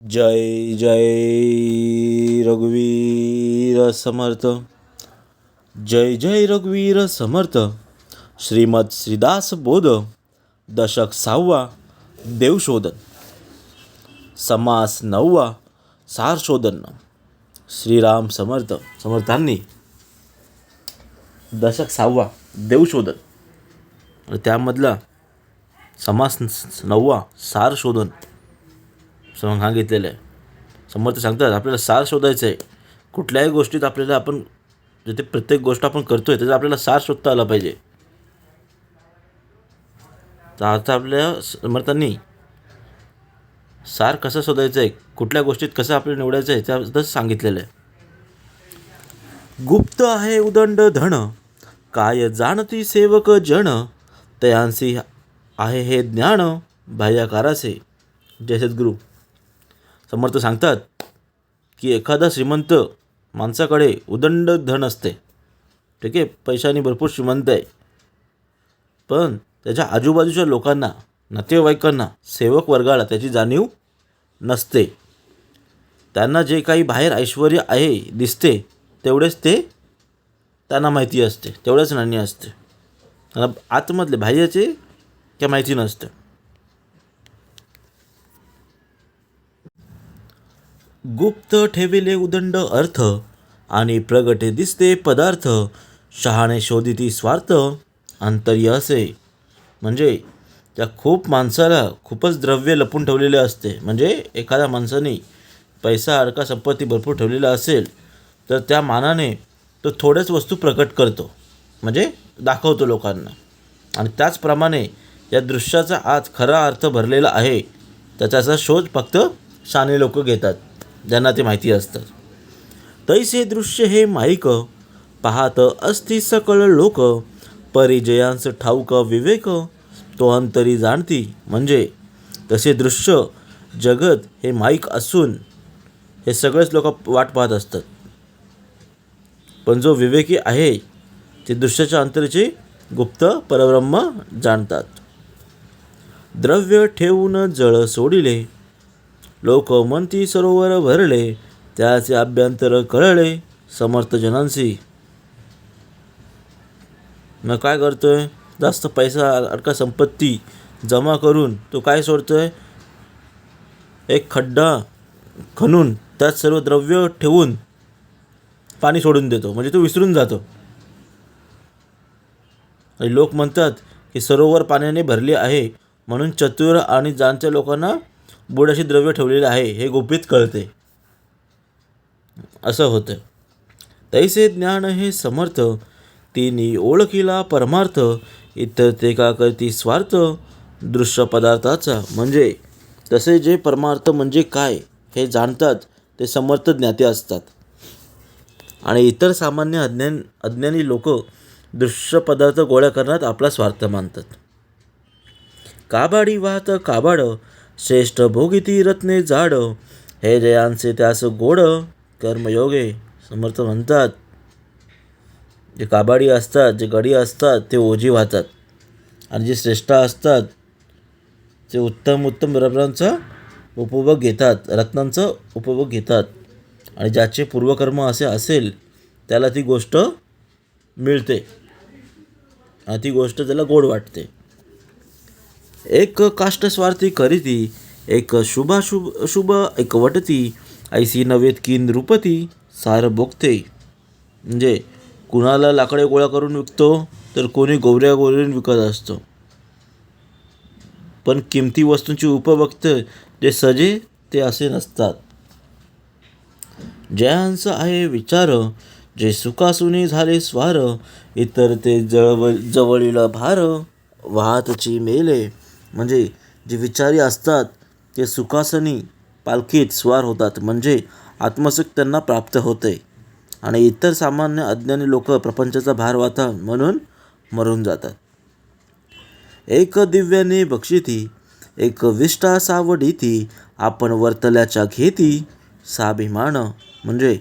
जय जय रघुवीर समर्थ. जय जय रघुवीर समर्थ. श्रीमद श्रीदास बोध. दशक 6वा. देवशोधन. समास 9वा. सारशोधन. श्रीराम समर्थ समर्थांनी दशक 6वा देवशोधन त्यामधला समास 9वा सारशोधन सांगितलेलं आहे. समर्थ सांगतात आपल्याला सार शोधायचं आहे. कुठल्याही गोष्टीत आपल्याला आपण जिथे प्रत्येक गोष्ट आपण करतोय त्याचा आपल्याला सार शोधता आला पाहिजे. तर आता आपल्या समर्थांनी सार कसं शोधायचं आहे, कुठल्या गोष्टीत कसं आपल्याला निवडायचं आहे त्याबद्दल सांगितलेलं आहे. गुप्त आहे उदंड धन, काय जाणती सेवक जन, तयांसी आहे हे ज्ञान, बाह्याकाराचे. जय सद्गुरू. समर्थ सांगतात की एखादा श्रीमंत माणसाकडे उदंड धन असते, ठीक आहे, पैशाने भरपूर श्रीमंत आहे, पण त्याच्या आजूबाजूच्या लोकांना, नातेवाईकांना, सेवक वर्गाला त्याची जाणीव नसते. त्यांना जे काही बाहेर ऐश्वर आहे दिसते तेवढेच ते त्यांना माहिती असते, तेवढंच नाणी असते. त्यांना आतमधले बाह्याचे काय माहिती नसते. गुप्त ठेविले उदंड अर्थ, आणि प्रगटे दिसते पदार्थ, शहाणे शोधिती स्वार्थ, अंतर्य असे. म्हणजे त्या खूप माणसाला खूपच द्रव्य लपून ठेवलेले असते. म्हणजे एखाद्या माणसाने पैसा अडका संपत्ती भरपूर ठेवलेला असेल तर त्या मानाने तो थोड्याच वस्तू प्रकट करतो, म्हणजे दाखवतो लोकांना. आणि त्याचप्रमाणे या दृश्याचा आत खरा अर्थ भरलेला आहे त्याचा शोध फक्त शहाणे लोक घेतात, ज्यांना ते माहिती असतं. तैसे दृश्य हे माईक, पाहत असती सकळ लोक, परिजयांस ठाऊक विवेक, तो अंतरी जाणती. म्हणजे तसे दृश्य जगत हे माईक असून हे सगळेच लोक वाट पाहत असतात, पण जो विवेकी आहे ते दृश्याच्या अंतरीचे गुप्त परब्रह्म जाणतात. द्रव्य ठेवून जळ सोडिले, लोक म्हणती सरोवर भरले, त्याचे अभ्यंतर कळले समर्थ जनांसी. मग काय करतोय, जास्त पैसा अडका संपत्ती जमा करून तो काय सोडतोय, एक खड्डा खणून त्यात सर्व द्रव्य ठेवून पाणी सोडून देतो, म्हणजे तो विसरून जातो. आणि लोक म्हणतात की सरोवर पाण्याने भरले आहे, म्हणून चतुर आणि जाणत्या लोकांना बुडाशी द्रव्य ठेवलेले आहे हे गुपित कळते, असं होतं. तैसे ज्ञान हे समर्थ, तिनी ओळखीला परमार्थ, इतर ते का करती स्वार्थ, दृश्य पदार्थाचा. म्हणजे तसे जे परमार्थ म्हणजे काय हे जाणतात ते समर्थ ज्ञाते असतात. आणि इतर सामान्य अज्ञानी लोक दृश्य पदार्थ गोळा करण्यात आपला स्वार्थ मानतात. काबाडी वाहत काबाड, श्रेष्ठ भोगिती रत्ने जाड, हे जयांचे त्यास गोड, कर्मयोगे. समर्थ म्हणतात जे काबाडी असतात, जे गडी असतात ते ओझी वाहतात, आणि जे श्रेष्ठ असतात ते उत्तम रत्नांचा उपभोग घेतात, रत्नांचा उपभोग घेतात. आणि ज्याचे पूर्वकर्म असे असेल त्याला ती गोष्ट मिळते आणि ती गोष्ट त्याला गोड वाटते. एक काष्ट स्वार्थी करीती, एक शुभ एक वटती, ऐसी नवेत की नृपती, सार भोगते. म्हणजे कुणाला लाकडे गोळा करून विकतो तर कोणी गोवऱ्या विकत असतो, पण किमती वस्तूंची उपभोक्ते जे सजे ते असे नसतात. जयांस आहे विचार, जे सुखासुनी झाले स्वार, इतर ते जवळील भार, वाहतची मेले. म्हणजे जे विचारी असतात ते सुखासनी पालखीत स्वार होतात, म्हणजे आत्मसुख त्यांना प्राप्त होते. आणि इतर सामान्य अज्ञानी लोक प्रपंचाचा भार वाहतात म्हणून मरून जातात. एक दिव्याने बक्षिती, एक विष्टा सावडीती, आपण वर्तल्याच्या घेती, साभिमान. म्हणजे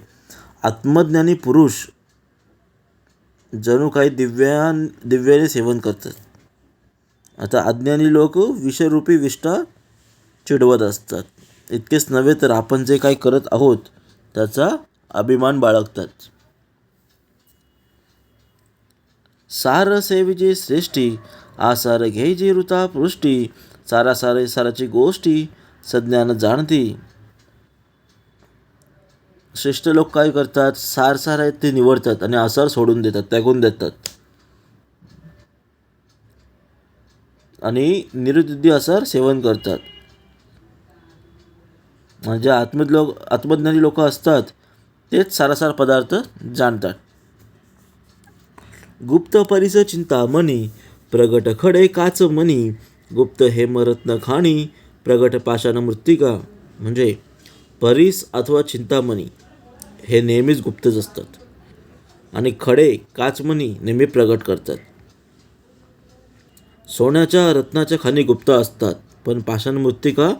आत्मज्ञानी पुरुष जणू काही दिव्याने सेवन करतात. आता अज्ञानी लोक विषरूपी विष्टा चिडवत असतात. इतकेच नव्हे तर आपण जे काही करत आहोत त्याचा अभिमान बाळगतात. सार सेविजे श्रेष्ठी, आसार घ्यायची ऋता पृष्टी, सारा सारे साराची गोष्टी सज्ञान जाणती. श्रेष्ठ लोक काय करतात, सार सार आहेत ते निवडतात आणि आसार सोडून देतात, त्यागून देतात. आणि निरुद्धी आसार सेवन करतात. म्हणजे आत्मज्ञानी लोक असतात तेच सारासार पदार्थ जाणतात. गुप्त परिस चिंतामणी, प्रगट खडे काच मनी, गुप्त हेमरत्न खाणी, प्रगट पाषाण मृत्तिका. म्हणजे परिस अथवा चिंतामणी हे नेहमीच गुप्तच असतात आणि खडे काचमणी नेहमी प्रगट करतात. सोन्याच्या रत्नाच्या खाणी गुप्त असतात, पण पाषाण मृत्तिका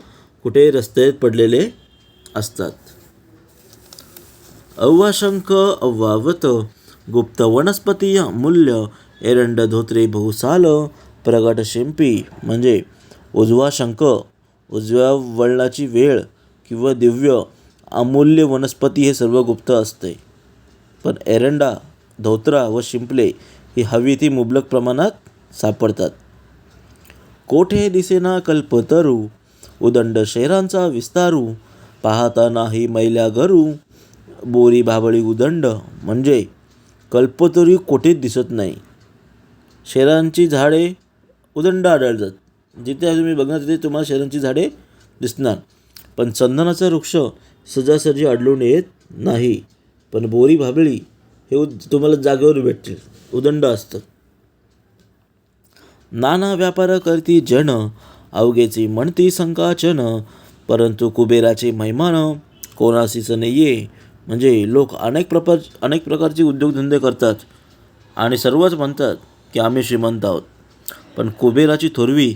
कुठे रस्त्यात पडलेले असतात. अव्वा शंख अव्वावत, गुप्त वनस्पती अमूल्य, एरंड धोत्रे बहुसाल, प्रगट शिंपी. म्हणजे उजवा शंख, उजव्या वळणाची वेळ किंवा दिव्य अमूल्य वनस्पती हे सर्व गुप्त असते. पण एरंडा, धोत्रा व शिंपले ही हवी ती मुबलक प्रमाणात सापडतात. कोठे दिसेना कल्पतरू, उदंड शहरांचा विस्तारू, पाहता नाही मैल्या घरू, बोरी भाबळी उदंड. म्हणजे कल्पतरू कोठेच दिसत नाही. शहरांची झाडे उदंड आढळतात, जिथे तुम्ही बघणार तिथे तुम्हाला शहरांची झाडे दिसणार, पण चंदनाचा वृक्ष सहजासहजी आढळून येत नाही. पण बोरी भाबळी हे तुम्हाला जागेवर भेटतील, उदंड असतात. नाना व्यापार करती जन, अवघेची म्हणती संकाचन, परंतु कुबेराचे महिमान कोणासीच नाहीये. म्हणजे लोक अनेक प्रकारचे उद्योगधंदे करतात आणि सर्वच म्हणतात की आम्ही श्रीमंत आहोत, पण कुबेराची थोरवी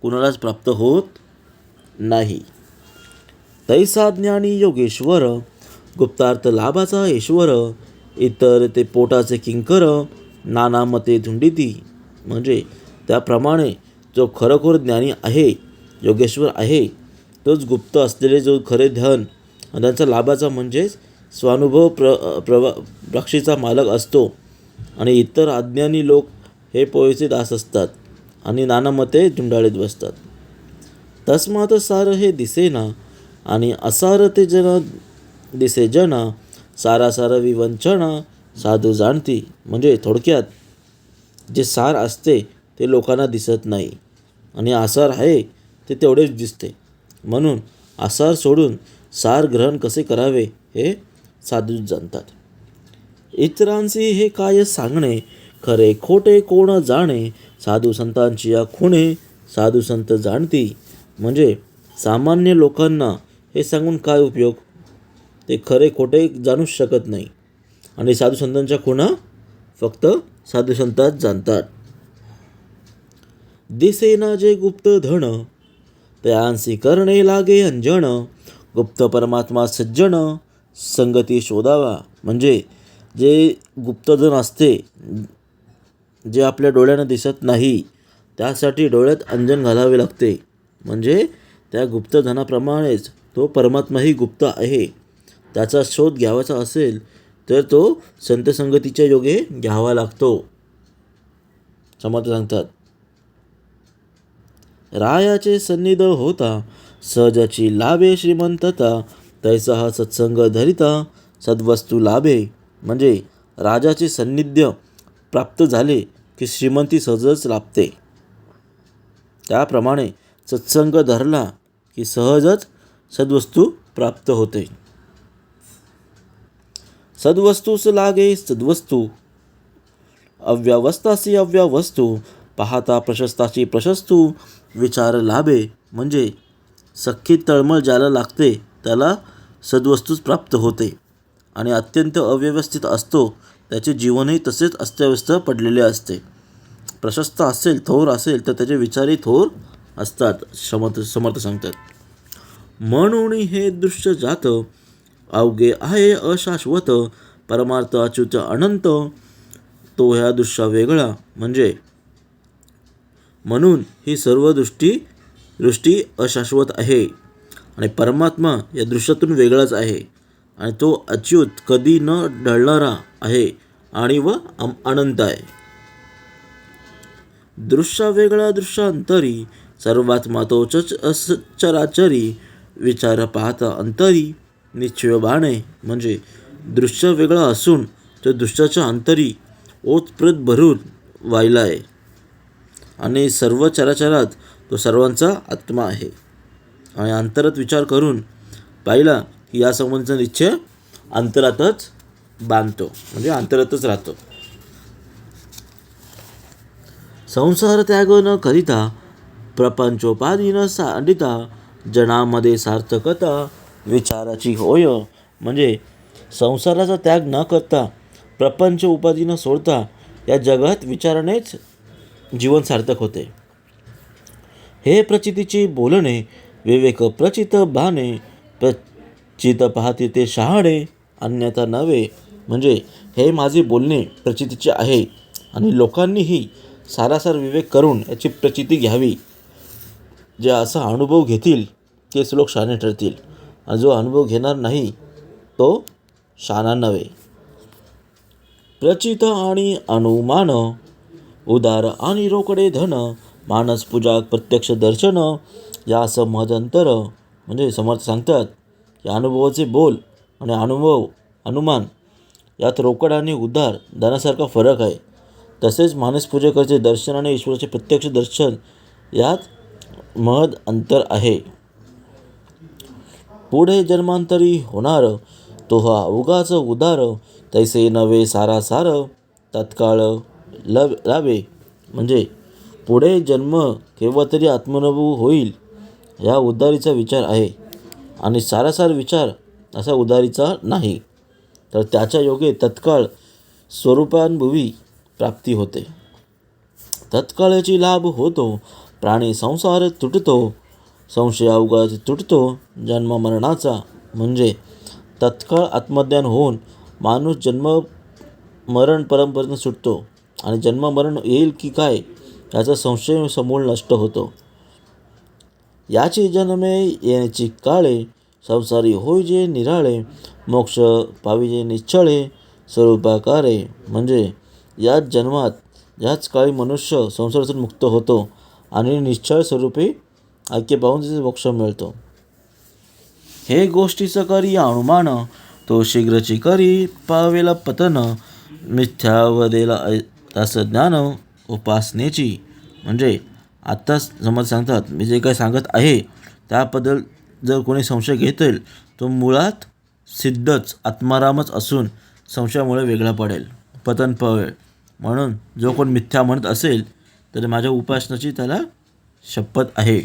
कुणालाच प्राप्त होत नाही. तैसा ज्ञानी योगेश्वर, गुप्तार्थ लाभाचा ईश्वर, इतर ते पोटाचे किंकर, नाना मते धुंडिती. म्हणजे त्याप्रमाणे जो खरोखर ज्ञानी आहे, योगेश्वर आहे, तोच गुप्त असलेले जो खरे धन आणि त्यांचा लाभाचा म्हणजेच स्वानुभव प्रक्षेचा मालक असतो. आणि इतर अज्ञानी लोक हे पोहेचे दास असतात आणि नाना मते धुंडाळीत बसतात. तस्मात सार हे दिसेना, आणि असार ते जना दिसे जना, सारा सार विवंचना साधू जाणती. म्हणजे थोडक्यात जे सार असते ते लोकांना दिसत नाही आणि आसार आहे ते तेवढेच दिसते. म्हणून आसार सोडून सार ग्रहण कसे करावे हे साधूच जाणतात. इतरांशी हे काय सांगणे, खरे खोटे कोण जाणे, साधू संतांची या खुणे साधू संत जाणती. म्हणजे सामान्य लोकांना हे सांगून काय उपयोग, ते खरे खोटे जाणूच शकत नाही आणि साधू संतांच्या खुणा फक्त साधू संतात जाणतात. दिसेना जे गुप्त धन, त्यांसी करणे लागे अंजन, गुप्त परमात्मा सज्जन संगती शोधावा. म्हणजे जे गुप्तधन असते, जे आपल्या डोळ्यानं दिसत नाही, त्यासाठी डोळ्यात अंजन घालावे लागते. म्हणजे त्या गुप्तधनाप्रमाणेच तो परमात्माही गुप्त आहे. त्याचा शोध घ्यावाचा असेल तर तो संत संगतीच्या योगे घ्यावा लागतो. समर्थ सांगतात, रायाचे सन्निध होता, सहजाची लाभे श्रीमंतता, तैसा हा सत्संग धरिता, सद्वस्तू लाभे. म्हणजे राजाचे सान्निध्य प्राप्त झाले की श्रीमंती सहजच लाभते. त्याप्रमाणे सत्संग धरला की सहजच सद्वस्तू प्राप्त होते. सद्वस्तूस लागे सद्वस्तू, अव्यवस्थासी अव्यवस्थू, पाहता प्रशस्ताची प्रशस्तू, विचार लाभे. म्हणजे सख्खी तळमळ ज्याला लागते त्याला सद्वस्तूच प्राप्त होते आणि अत्यंत अव्यवस्थित असतो त्याचे जीवनही तसेच अस्ताव्यस्त पडलेले असते. प्रशस्त असेल, थोर असेल तर त्याचे विचारही थोर असतात. समर्थ सांगतात, म्हणून हे दृश्य जात, अवघे आहे अशाश्वत, परमार्थ अच्युत अनंत, तो ह्या दृश्य वेगळा. म्हणजे म्हणून ही सर्व दृष्टी अशाश्वत आहे आणि परमात्मा या दृश्यातून वेगळाच आहे आणि तो अच्युत कधी न ढळणारा आहे आणि अनंत आहे. दृश्य वेगळा दृश्यांतरी सर्वात्मा तोच चराचरी विचार पाहता अंतरी निश्चय बाणे. म्हणजे दृश्य वेगळा असून तो दृश्याच्या अंतरी ओतप्रोत भरून वाहिला आहे आणि सर्व चराचरात तो सर्वांचा आत्मा आहे. आणि अंतरात विचार करून पाहिला की या संबंधीचा निश्चय अंतरातच बांधतो, म्हणजे अंतरातच राहतो. संसार त्याग न करिता प्रपंचोपाधी न सांडिता जनामध्ये सार्थकता विचाराची होय. म्हणजे संसाराचा त्याग न करता प्रपंच उपाधी न सोडता या जगात विचारानेच जीवन सार्थक होते. हे प्रचितीचे बोलणे विवेक प्रचित बाणे प्रचित पाहते ते शहाणे अन्यथा नव्हे. म्हणजे हे माझे बोलणे प्रचितीचे आहे आणि लोकांनीही सारासार विवेक करून याची प्रचिती घ्यावी. जे असा अनुभव घेतील तेच लोक शहाणे ठरतील आणि जो अनुभव घेणार नाही तो शहाणा नव्हे. प्रचित आणि अनुमान उदार आणि रोकडे धन मानस पूजा प्रत्यक्ष दर्शन यास महदंतर. म्हणजे समर्थ सांगतात की अनुभवाचे बोल आणि अनुमान यात रोकड आणि उदार धनासारखा फरक आहे. तसेच मानसपूजकाचे दर्शन आणि ईश्वराचे प्रत्यक्ष दर्शन यात महद अंतर आहे. पुढे जन्मांतरी होणार तो हा उगाच उदार तैसे नवे सारासार तत्काळ लावे. म्हणजे पुढे जन्म केव्हा तरी आत्मानुभव होईल या उदारीचा विचार आहे आणि सारासार विचार असा उदारीचा नाही. तर त्याच्या योगे तत्काळ स्वरूपानुभवी प्राप्ती होते. तत्काळाची लाभ होतो प्राणी संसार तुटतो संशय अवघात तुटतो जन्म मरणाचा. म्हणजे तत्काळ आत्मज्ञान होऊन माणूस जन्म मरण परंपरेने सुटतो आणि जन्म मरण येईल की काय याचा संशय समूळ नष्ट होतो. याची जन्मे येण्याची काळे संसारी होय जे निराळे मोक्ष पाविजे निश्चळे स्वरूपाकारे. म्हणजे याच जन्मात याच काळी मनुष्य संसारातून मुक्त होतो आणि निश्चळ स्वरूपी ऐक्य पाहून तिथे मोक्ष मिळतो. हे गोष्टीचं करी अनुमान तो शीघ्रची करी पावेला पतन मिथ्यावदेला तास ज्ञान उपासनेची. म्हणजे आत्ताच समज सांगतात मी जे काही सांगत आहे त्याबद्दल जर कोणी संशय घेतील तो मुळात सिद्धच आत्मारामच असून संशयामुळे वेगळा पडेल पतन पावेल. म्हणून जो कोण मिथ्या म्हणत असेल तर माझ्या उपासनाची त्याला शपथ आहे.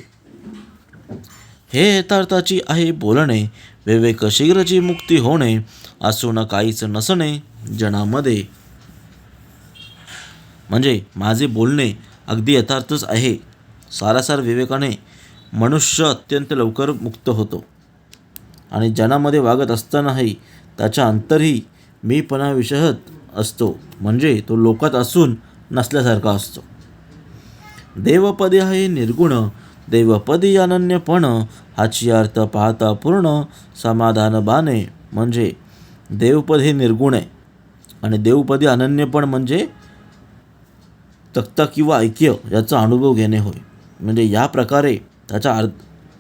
हे यथार्थाची आहे बोलणे विवेक शीघ्रची मुक्ती होणे असून काहीच नसणे जनामध्ये. म्हणजे माझे बोलणे अगदी यथार्थच आहे. सारासार विवेकाने मनुष्य अत्यंत लवकर मुक्त होतो आणि जनामध्ये वागत असतानाही त्याच्या अंतरही मीपणा विषहत असतो. म्हणजे तो लोकात असून नसल्यासारखा असतो. देवपदी आहे निर्गुण देवपदी अनन्यपण हाची अर्थ पाहता पूर्ण समाधान बाणे. म्हणजे देवपद हे निर्गुण आहे आणि देवपदी अनन्यपण म्हणजे तक्ता किंवा ऐक्य याचा अनुभव घेणे होय. म्हणजे या प्रकारे त्याच्या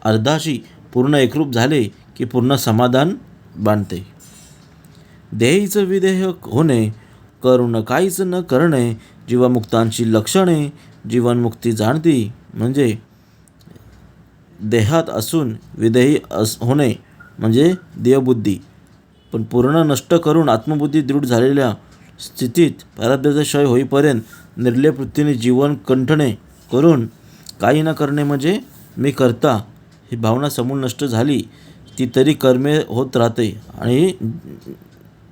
अर्धाशी पूर्ण एकरूप झाले की पूर्ण समाधान बांधते. देहीचं विदेह होणे करून काहीच न करणे जीवमुक्तांची लक्षणे जीवनमुक्ती जाणती. म्हणजे देहात असून विदेही होणे म्हणजे देहबुद्धी पण पूर्ण नष्ट करून आत्मबुद्धी दृढ झालेल्या स्थितीत प्रारब्धाचा क्षय होईपर्यंत निर्लेप वृत्तीने जीवन कंठणे करून काही न करणे म्हणजे मी करता ही भावना समूळ नष्ट झाली ती तरी कर्मे होत राहते आणि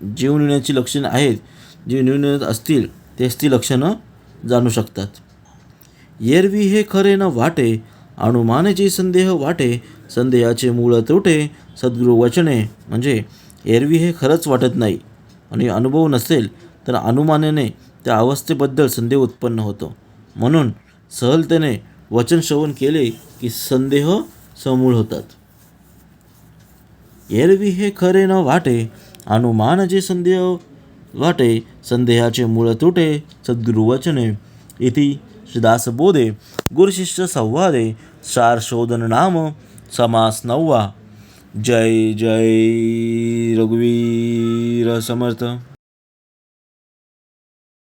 जीवनिर्णयाची लक्षणे आहेत जी निर्णयात असतील तेच ती लक्षणं जाणू शकतात. एरवी हे खरे न वाटे अनुमानाचे संदेह वाटे संदेहाचे मूळ त्रुटे सद्गुरु वचने. म्हणजे एरवी हे खरंच वाटत नाही आणि अनुभव नसेल तर अनुमानाने त्या अवस्थेबद्दल संदेह उत्पन्न होतो. म्हणून सहलतेने वचन श्रवण केले की संदेह समूळ होतात. एरवी हे खरे न वाटे, अनुमान जे संदेह वाटे, संदेहाचे मूळ तुटे, सद्गुरुवचने. इति श्रीदासबोधे गुरुशिष्य संवादे सार शोधन नाम समास 9वा. जय जय रघुवीर समर्थ.